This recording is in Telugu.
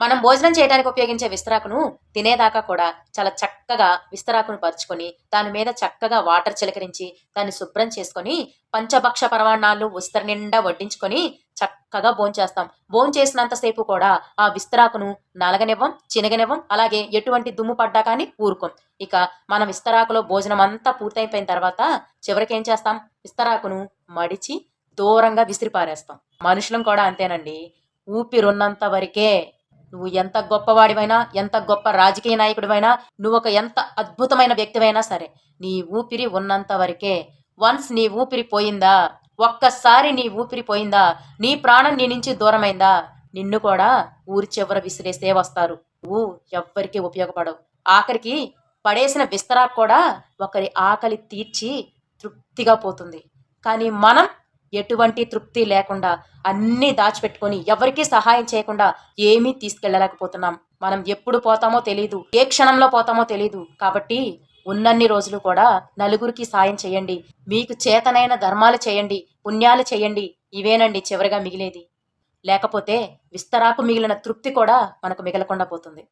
మనం భోజనం చేయడానికి ఉపయోగించే విస్తరాకును తినేదాకా కూడా చాలా చక్కగా విస్తరాకును పరుచుకొని దాని మీద చక్కగా వాటర్ చిలకరించి దాన్ని శుభ్రం చేసుకొని పంచభక్ష పరమాన్నాలు ఉస్తర నిండా వడ్డించుకొని చక్కగా భోంచేస్తాం. భోంచేసినంతసేపు కూడా ఆ విస్తరాకును నలగనివ్వం, చినగనివ్వం, అలాగే ఎటువంటి దుమ్ము పడ్డా కానీ ఊరుకోం. ఇక మన విస్తరాకులో భోజనం అంతా పూర్తయిపోయిన తర్వాత చివరికి ఏం చేస్తాం? విస్తరాకును మడిచి దూరంగా విసిరి పారేస్తాం. మనుషులం కూడా అంతేనండి. ఊపిరున్నంత వరకే. నువ్వు ఎంత గొప్పవాడివైనా, ఎంత గొప్ప రాజకీయ నాయకుడివైనా, నువ్వొక ఎంత అద్భుతమైన వ్యక్తివైనా సరే, నీ ఊపిరి ఉన్నంత వరకే. వన్స్ నీ ఊపిరి పోయిందా, ఒక్కసారి నీ ఊపిరి పోయిందా, నీ ప్రాణం నీ నుంచి దూరమైందా, నిన్ను కూడా ఊరి చివర విసిరేసే వస్తారు. నువ్వు ఎవ్వరికీ ఉపయోగపడవు. ఆఖరికి పడేసిన విస్తరాకు కూడా ఒకరి ఆకలి తీర్చి తృప్తిగా పోతుంది. కానీ మనం ఎటువంటి తృప్తి లేకుండా అన్నీ దాచిపెట్టుకొని ఎవరికీ సహాయం చేయకుండా ఏమీ తీసుకెళ్ళలేకపోతున్నాం. మనం ఎప్పుడు పోతామో తెలీదు, ఏ క్షణంలో పోతామో తెలీదు. కాబట్టి ఉన్నన్ని రోజులు కూడా నలుగురికి సాయం చేయండి, మీకు చేతనైన ధర్మాలు చేయండి, పుణ్యాలు చేయండి. ఇవేనండి చివరిగా మిగిలేది. లేకపోతే విస్తరాకు మిగిలిన తృప్తి కూడా మనకు మిగలకుండా పోతుంది.